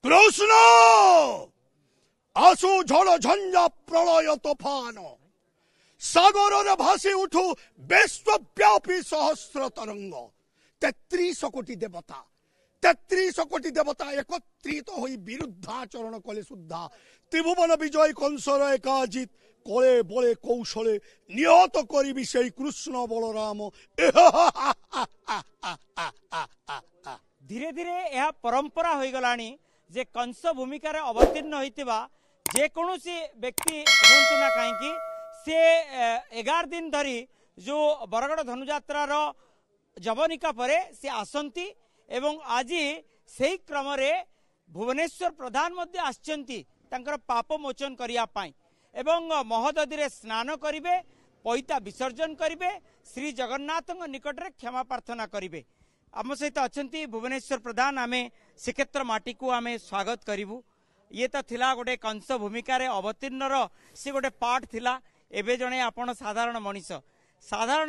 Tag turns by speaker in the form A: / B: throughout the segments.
A: कृष्ण आसु झड़ झंझा प्रलय तोफान सागर भासी उठू विश्वव्यापी सहस्र तरंग 33 कोटी देवता 33 कोटी देवता एकत्रित हो विरुद्धाचरण कले सुद्धा त्रिभुवन विजय कंसर एकाजित कले बले कौशले निहत करी से कृष्ण बलराम।
B: धीरे धीरे यह परंपरा हो गलानी जे कंस भूमिका रे अवतीर्ण होइतिबा जे कोनोसी व्यक्ति होंतु ना कहीं से 11 दिन धरी जो बरगड़ धनुजात्रा रो जवनिका परे से आसंती एवं आज से क्रम रे भुवनेश्वर प्रधान मध्य आछंती तांकर पाप मोचन करिया पाई एवं महोदधि रे स्नान करिवे पैता विसर्जन करिवे श्री जगन्नाथ निकट रे क्षमा प्रार्थना करिवे। आम सहित अच्छा भुवनेश्वर प्रधान आमे श्रीक्षेत्र माटी को आमे स्वागत करिवु। ये तो थिला गोटे कंस भूमिका रे अवतीर्ण सी गोटे पार्ट थिला। एबे जणे आपण साधारण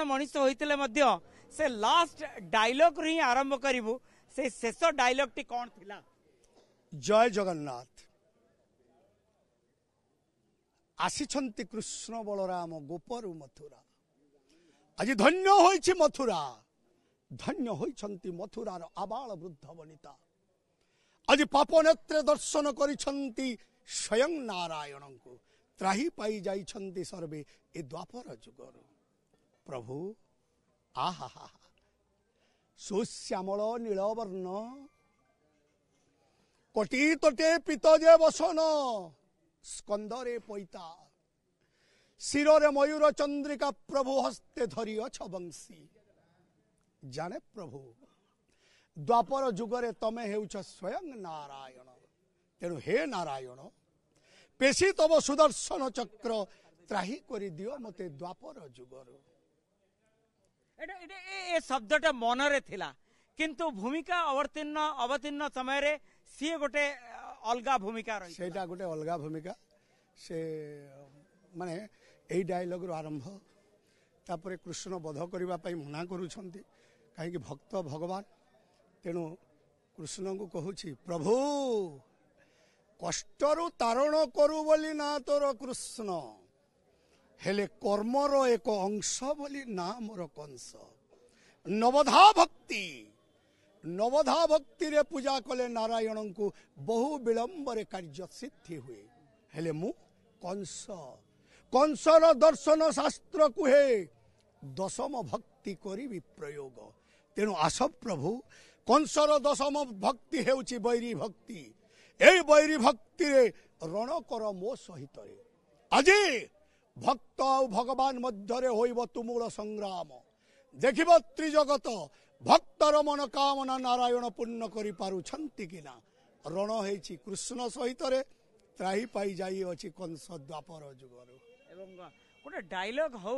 B: मनीष होइतिले मध्य से लास्ट डायलॉग रि आरंभ करिवु। से शेष डायलॉग टी कोन थिला?
A: जय जगन्नाथ आसीछंती कृष्ण बलराम गोपरु मथुरा आज धन्य होइछि मथुरा धन्य होइछंती मथुरार आबाल वृद्ध वनिता आज पाप नेत्रे दर्शन करिछंती स्वयं नारायण को त्राही पाई जाइछंती सर्वे ए द्वापर जुगर। प्रभु आहा सुश्यामल नीलवर्ण कोटी तटे पितजे बसन स्कंदरे पैता शिरोरे मयूर चंद्रिका प्रभु हस्ते धरी अछ बंशी। जाने प्रभु द्वापर जुगरे तमे हेउछ स्वयं नारायण तेणु हे नारायण पेशी तब सुदर्शन चक्र त्राही करि दियो मते द्वापर जुगर।
B: ए शब्दटा मनरे थिला किंतु भूमिका अवतीर्ण समय रे सी गोटे अलगा भूमिका रही
A: सेटा गोटे अलगा भूमिका से माने एई डायलॉग रो आरंभ तापरे कृष्ण वध करबा पई मना करूछंती कहीं भक्त भगवान तेणु कृष्ण को कहूची प्रभु कष्टरु तारण करू बोली ना तोर कृष्ण हेले कर्मर एक अंश बोली ना मोर कंस। नवधा भक्ति रे पूजा कले नारायण को बहु विलंब रे कार्य सिद्धि हुए हेले मु कंसर दर्शन शास्त्र कुहे दशम भक्ति करी प्रयोग तेणु आस प्रभु कंसर दशम भक्ति हेउची बैरी भक्ति ए बैरी भक्ति रे रण कर मो सहित आज भक्त और भगवान मध्य होइब तुमुल संग्राम देखिब त्रिजगत भक्तर मन कामना नारायण पूर्ण करि पारुछंती कि ना रण हेछि कृष्ण सहित रे त्राही पाई जाई अछि कंस द्वापर जुगर।
B: एवं गोटे डायलॉग हो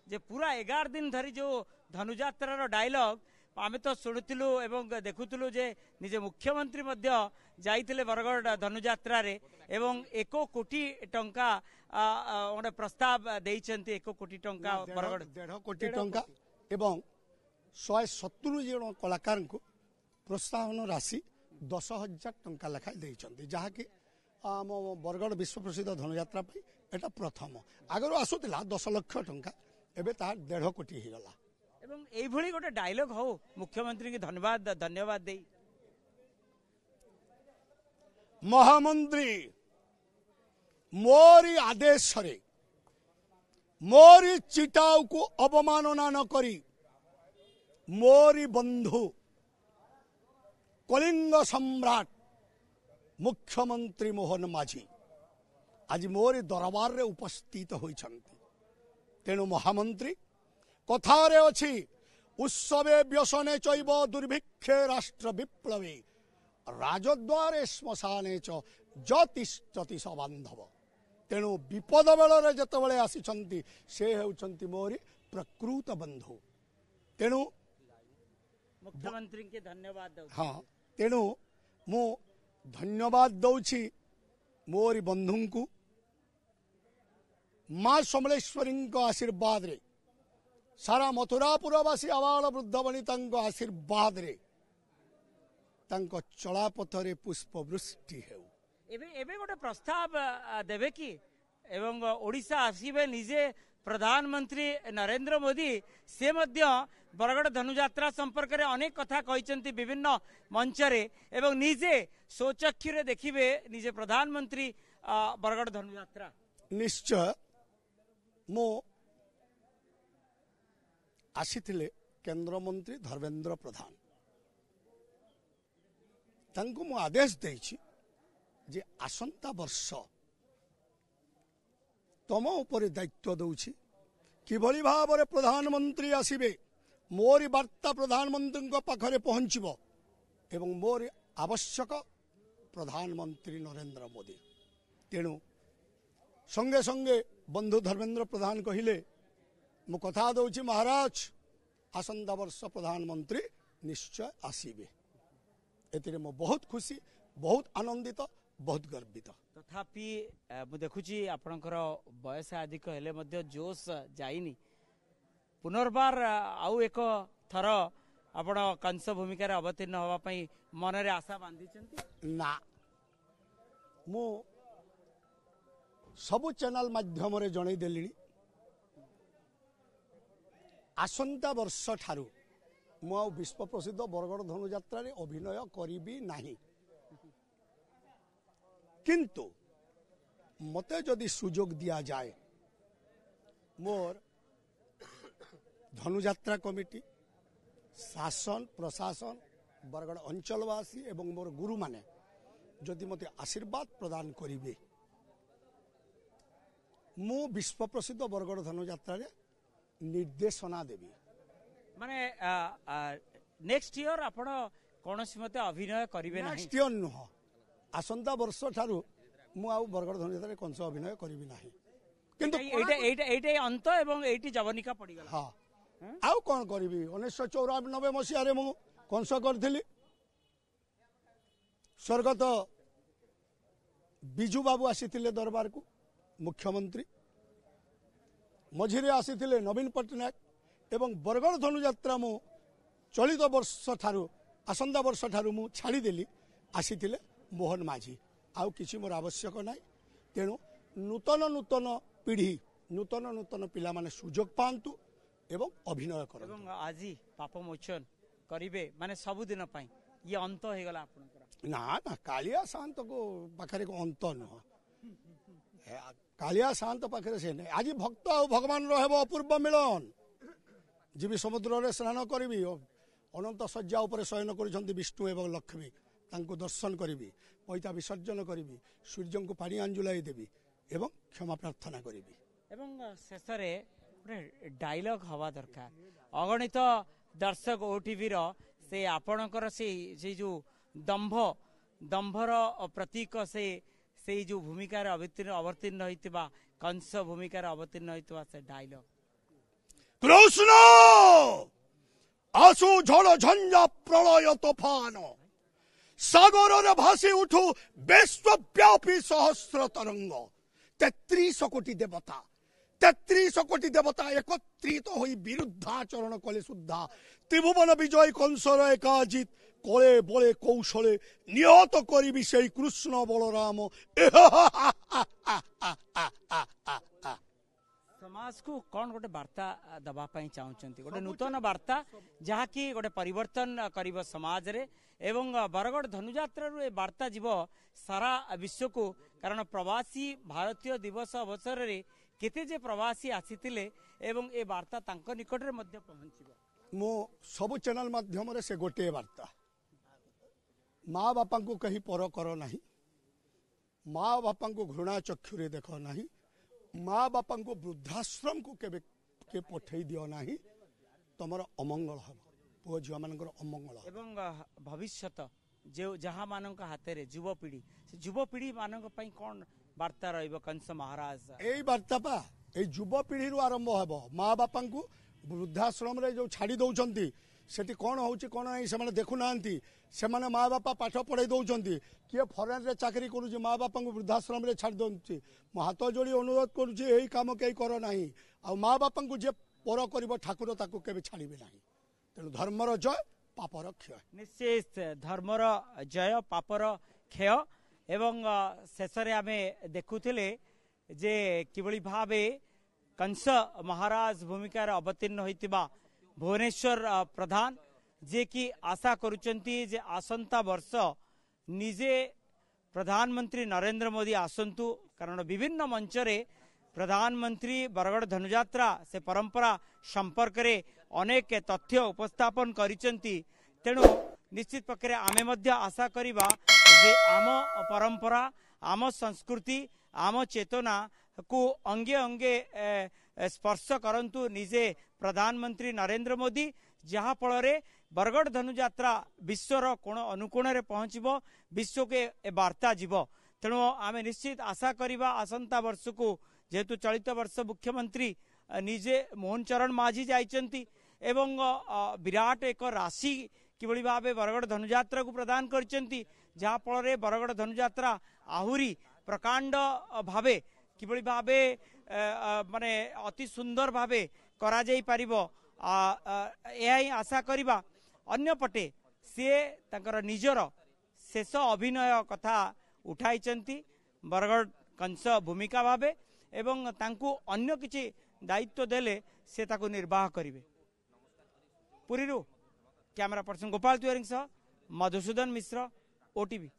B: जे पूरा 11 दिन धरी जो धनुजात्रार डायलॉग आमे तो शुणुलु एवं देखुलु जे निजे मुख्यमंत्री मध्य जाइतिले बरगड़ धनुजात्रा रे एवं 1 कोटी टंका गोटे प्रस्ताव देइछंती 1 कोटी टंका बरगड़
A: 1.5 कोटी टंका एवं 170 जन कलाकार को प्रोत्साहन राशि 10,000 टंका लेखा देइछंती जहाँकि आम बरगड़ विश्व प्रसिद्ध धनुजात्रा पे एटा प्रथम आगर आसुला 10 लाख टंका एबे तार 1.5 कोटी ही गला।
B: एवं एई भली गोटे डायलॉग हो मुख्यमंत्री के धन्यवाद दे
A: महामंत्री मोरी आदेश रे मोरी चिटाऊ को अवमानना न करी मोरी बंधु कलिंग सम्राट मुख्यमंत्री मोहन माझी आज मोरी दरबार रे उपस्थित होइछंती तेणु महामंत्री कथारे अछि उत्सवे व्यसने चैव दुर्भिक्षे राष्ट्र विप्लवे राजद्वारे श्मशाने च ज्योतिष्ठति स बांधव तेणु विपद बेल जिते आसी से होउछंती मोरी प्रकृत बंधु तेणु
B: मुख्यमंत्री के धन्यवाद
A: हाँ तेणु मु धन्यवाद दौछि मोरी बंधु को माँ समलेश्वरी आशीर्वाद रे सारा मथुरापुरवासी आबाल वृद्ध वनिता आशीर्वाद रे ତାଙ୍କ ଚଳାପଥରେ ପୁଷ୍ପବୃଷ୍ଟି ହେଉ।
B: ଏବେ ଏବେ ଗୋଟେ ପ୍ରସ୍ତାବ ଦେବେ କି ଏବଂ ଓଡ଼ିଶା ଆସିବେ ନିଜେ ପ୍ରଧାନମନ୍ତ୍ରୀ ନରେନ୍ଦ୍ର ମୋଦି ସେ ମଧ୍ୟ ବରଗଡ଼ ଧନୁଯାତ୍ରା ସମ୍ପର୍କରେ ଅନେକ କଥା କହିଛନ୍ତି ବିଭିନ୍ନ ମଞ୍ଚରେ ଏବଂ ନିଜେ ସ୍ୱଚକ୍ଷୁରେ ଦେଖିବେ ନିଜେ ପ୍ରଧାନମନ୍ତ୍ରୀ ବରଗଡ଼ ଧନୁଯାତ୍ରା।
A: ନିଶ୍ଚୟ ମୁଁ ଆସିଥିଲେ କେନ୍ଦ୍ରମନ୍ତ୍ରୀ ଧର୍ମେନ୍ଦ୍ର ପ୍ରଧାନ ତାଙ୍କୁ ମୁଁ ଆଦେଶ ଦେଇଛି ଯେ ଆସନ୍ତା ବର୍ଷ ତମ ଉପରେ ଦାୟିତ୍ୱ ଦେଉଛି କିଭଳି ଭାବରେ ପ୍ରଧାନମନ୍ତ୍ରୀ ଆସିବେ ମୋରି ବାର୍ତ୍ତା ପ୍ରଧାନମନ୍ତ୍ରୀଙ୍କ ପାଖରେ ପହଞ୍ଚିବ ଏବଂ ମୋରି ଆବଶ୍ୟକ ପ୍ରଧାନମନ୍ତ୍ରୀ ନରେନ୍ଦ୍ର ମୋଦି। ତେଣୁ ସଙ୍ଗେ ସଙ୍ଗେ ବନ୍ଧୁ ଧର୍ମେନ୍ଦ୍ର ପ୍ରଧାନ କହିଲେ ମୁଁ କଥା ଦେଉଛି ମହାରାଜ ଆସନ୍ତା ବର୍ଷ ପ୍ରଧାନମନ୍ତ୍ରୀ ନିଶ୍ଚୟ ଆସିବେ। ଏଥିରେ ମୁଁ ବହୁତ ଖୁସି ବହୁତ ଆନନ୍ଦିତ ବହୁତ ଗର୍ବିତ।
B: ତଥାପି ମୁଁ ଦେଖୁଛି ଆପଣଙ୍କର ବୟସ ଅଧିକ ହେଲେ ମଧ୍ୟ ଜୋଶ ଯାଇନି ପୁନର୍ବାର ଆଉ ଏକ ଥର ଆପଣ କଂସ ଭୂମିକାରେ ଅବତୀର୍ଣ୍ଣ ହେବା ପାଇଁ ମନରେ ଆଶା ବାନ୍ଧିଛନ୍ତି?
A: ନା ମୁଁ ସବୁ ଚ୍ୟାନେଲ ମାଧ୍ୟମରେ ଜଣାଇ ଦେଲିଣି ଆସନ୍ତା ବର୍ଷ ଠାରୁ ମୁଁ ଆଉ ବିଶ୍ୱ ପ୍ରସିଦ୍ଧ ବରଗଡ଼ ଧନୁଯାତ୍ରାରେ ଅଭିନୟ କରିବି ନାହିଁ। କିନ୍ତୁ ମୋତେ ଯଦି ସୁଯୋଗ ଦିଆଯାଏ ମୋର ଧନୁଯାତ୍ରା କମିଟି ଶାସନ ପ୍ରଶାସନ ବରଗଡ଼ ଅଞ୍ଚଳବାସୀ ଏବଂ ମୋର ଗୁରୁମାନେ ଯଦି ମୋତେ ଆଶୀର୍ବାଦ ପ୍ରଦାନ କରିବେ ମୁଁ ବିଶ୍ୱ ପ୍ରସିଦ୍ଧ ବରଗଡ଼ ଧନୁଯାତ୍ରାରେ ନିର୍ଦ୍ଦେଶନା ଦେବି।
B: ମାନେ ନେକ୍ସଟ ଇୟର ଆପଣ କୌଣସି ମତେ ଅଭିନୟ କରିବେ ନାହିଁ?
A: ନେକ୍ସଟ ଇୟର ନୁହଁ ଆସନ୍ତା ବର୍ଷ ଠାରୁ ମୁଁ ଆଉ ବରଗଡ଼ ଧନୁଯାତ୍ରାରେ କଂସ ଅଭିନୟ କରିବି ନାହିଁ। କିନ୍ତୁ
B: ଏଇଟା ଅନ୍ତ ଏବଂ ଏଇଠି ଜବନିକା ପଡ଼ିଗଲା।
A: ହଁ ଆଉ କ'ଣ କରିବି 1994 ମସିହାରେ ମୁଁ କଂସ କରିଥିଲି। ସ୍ୱର୍ଗତ ବିଜୁ ବାବୁ ଆସିଥିଲେ ଦରବାରକୁ ମୁଖ୍ୟମନ୍ତ୍ରୀ ମଝିରେ ଆସିଥିଲେ ନବୀନ ପଟ୍ଟନାୟକ ଏବଂ ବରଗଡ଼ ଧନୁଯାତ୍ରା ମୁଁ ଚଳିତ ବର୍ଷ ଠାରୁ ଆସନ୍ତା ବର୍ଷ ଠାରୁ ମୁଁ ଛାଡ଼ିଦେଲି ଆସିଥିଲେ ମୋହନ ମାଝୀ। ଆଉ କିଛି ମୋର ଆବଶ୍ୟକ ନାହିଁ। ତେଣୁ ନୂତନ ନୂତନ ପିଢ଼ି ନୂତନ ନୂତନ ପିଲାମାନେ ସୁଯୋଗ ପାଆନ୍ତୁ ଏବଂ ଅଭିନୟ କରନ୍ତୁ।
B: ଏବଂ ଆଜି ପାପ ମୋଚନ କରିବେ ମାନେ ସବୁଦିନ ପାଇଁ ଇଏ ଅନ୍ତ ହେଇଗଲା ଆପଣଙ୍କର?
A: ନା ନା କାଳିଆ ସାଆନ୍ତଙ୍କ ପାଖରେ ଅନ୍ତ ନୁହଁ। କାଳିଆ ସାଆନ୍ତ ପାଖରେ ସେ ନାହିଁ। ଆଜି ଭକ୍ତ ଆଉ ଭଗବାନର ହେବ ଅପୂର୍ବ ମିଳନ। ଯିବି ସମୁଦ୍ରରେ ସ୍ନାନ କରିବି ଅନନ୍ତ ଶଯ୍ୟା ଉପରେ ଶୟନ କରିଛନ୍ତି ବିଷ୍ଣୁ ଏବଂ ଲକ୍ଷ୍ମୀ ତାଙ୍କୁ ଦର୍ଶନ କରିବି ପଇତା ବିସର୍ଜନ କରିବି ସୂର୍ଯ୍ୟଙ୍କୁ ପାଣି ଆଞ୍ଜୁଳାଇ ଦେବି ଏବଂ କ୍ଷମା ପ୍ରାର୍ଥନା କରିବି।
B: ଏବଂ ଶେଷରେ ଗୋଟେ ଡାଇଲଗ ହବା ଦରକାର। ଅଗଣିତ ଦର୍ଶକ ଓଟିଭିର ସେ ଆପଣଙ୍କର ସେଇ ଯୋଉ ଦମ୍ଭର ପ୍ରତୀକ ସେଇ ଯୋଉ ଭୂମିକାରେ ଅବତୀର୍ଣ୍ଣ ହୋଇଥିବା କଂସ ଭୂମିକାରେ ଅବତୀର୍ଣ୍ଣ ହୋଇଥିବା ସେ ଡାଇଲଗ
A: କୃଷ୍ଣ ଆସୁ ଝଡ଼ ଝଞ୍ଜା ପ୍ରଳୟ ତୋଫାନ ସାଗରରେ ଭାସି ଉଠୁ ବିଶ୍ୱବ୍ୟାପୀ ସହସ୍ର ତରଙ୍ଗ 33 କୋଟି ଦେବତା 33 କୋଟି ଦେବତା একত্রিত ହୋଇ ବିରୁଦ୍ଧାଚରଣ କଲେ ସୁଦ୍ଧା ତ୍ରିଭୁବନ ବିଜୟ କଂସର ଏକାଜିତ କଳେ ବଳେ କୌଶଳେ ନିହତ କରିବି ସେଇ କୃଷ୍ଣ ବଳରାମ।
B: ସମାଜକୁ କ'ଣ ଗୋଟେ ବାର୍ତ୍ତା ଦେବା ପାଇଁ ଚାହୁଁଛନ୍ତି? ଗୋଟେ ନୂତନ ବାର୍ତ୍ତା ଯାହାକି ଗୋଟେ ପରିବର୍ତ୍ତନ କରିବ ସମାଜରେ ଏବଂ ବରଗଡ଼ ଧନୁଯାତ୍ରାରୁ ଏ ବାର୍ତ୍ତା ଯିବ ସାରା ବିଶ୍ୱକୁ। କାରଣ ପ୍ରବାସୀ ଭାରତୀୟ ଦିବସ ଅବସରରେ କେତେ ଯେ ପ୍ରବାସୀ ଆସିଥିଲେ ଏବଂ ଏ ବାର୍ତ୍ତା ତାଙ୍କ ନିକଟରେ ମଧ୍ୟ ପହଞ୍ଚିବ।
A: ମୁଁ ସବୁ ଚ୍ୟାନେଲ ମାଧ୍ୟମରେ ସେ ଗୋଟିଏ ବାର୍ତ୍ତା ମା ବାପାଙ୍କୁ କେହି ପର କର ନାହିଁ ମା ବାପାଙ୍କୁ ଘୃଣା ଚକ୍ଷୁରେ ଦେଖ ନାହିଁ ମା ବାପାଙ୍କୁ ବୃଦ୍ଧାଶ୍ରମକୁ କେବେ କିଏ ପଠେଇ ଦିଅ ନାହିଁ ତମର ଅମଙ୍ଗଳ ହେବ ପୁଅ ଝିଅମାନଙ୍କର ଅମଙ୍ଗଳ
B: ଏବଂ ଭବିଷ୍ୟତ ଯାହାମାନଙ୍କ ହାତରେ ଯୁବପିଢ଼ି ସେ ଯୁବପିଢ଼ି ମାନଙ୍କ ପାଇଁ କ'ଣ ବାର୍ତ୍ତା ରହିବ କଂସ ମହାରାଜ?
A: ଏଇ ବାର୍ତ୍ତା ପା ଏଇ ଯୁବପିଢ଼ିରୁ ଆରମ୍ଭ ହେବ। ମା ବାପାଙ୍କୁ ବୃଦ୍ଧାଶ୍ରମରେ ଯୋଉ ଛାଡ଼ି ଦଉଛନ୍ତି ସେଠି କ'ଣ ହେଉଛି କ'ଣ ନାହିଁ ସେମାନେ ଦେଖୁନାହାନ୍ତି। ସେମାନେ ମା ବାପା ପାଠ ପଢ଼ାଇ ଦଉଛନ୍ତି କିଏ ଫରେନ୍ରେ ଚାକିରି କରୁଛି ମା ବାପାଙ୍କୁ ବୃଦ୍ଧାଶ୍ରମରେ ଛାଡ଼ି ଦେଉଛି। ମୁଁ ହାତ ଯୋଡ଼ି ଅନୁରୋଧ କରୁଛି ଏଇ କାମ କେହି କର ନାହିଁ। ଆଉ ମା ବାପାଙ୍କୁ ଯିଏ ପର କରିବ ଠାକୁର ତାକୁ କେବେ ଛାଡ଼ିବେ ନାହିଁ। ତେଣୁ ଧର୍ମର ଜୟ पापर क्षय।
B: निश्चित धर्मर जय पापर क्षय एवं शेषे आम देखुले जे किभली भावे कंस महाराज भूमिकार अवतीर्ण होइतिबा भुवनेश्वर प्रधान जे कि आशा करुचंती जे आसंता वर्ष निजे प्रधानमंत्री नरेंद्र मोदी आसंतु कारण विभिन्न मंचरे प्रधानमंत्री बरगड़ धनुयात्रा से परंपरा संपर्क रे अनेक तथ्य उपस्थापन करिसंती तेणु निश्चित पक्षरे आमे मध्य आशा करिबा जे आम परंपरा आम संस्कृति आम चेतना को अंगे अंगे स्पर्श करंतु निजे प्रधानमंत्री नरेंद्र मोदी जहा फल बरगड़ धनुयात्रा विश्वर कोण अनुकोण रे पहुंचबो विश्व के वार्ता जीव तेणु आम निश्चित आशा करिबा आसंता वर्ष को जेहेतु चलित वर्ष मुख्यमंत्री निजे मोहन चरण माझी जाइचंती एवं विराट एक राशि किभली भावे बरगड़ धनुयात्रा को प्रदान करचंती जहा फल बरगड़ धनुयात्रा आहुरी प्रकांड भावे किभली भावे माने अति सुंदर भावे करा जाई परिबो एही आशा करिबा अन्यपटे सी तांकर निजर शेष अभिनय कथा उठाइचंती बरगड़ कंस भूमिका भावे एवं तांकु अन्य किछि दायित्व देले से ताकु निर्वाह करिवे। पुरीरू कैमरा पर्सन गोपाल तिवारी सह मधुसूदन मिश्र, ओटीवी।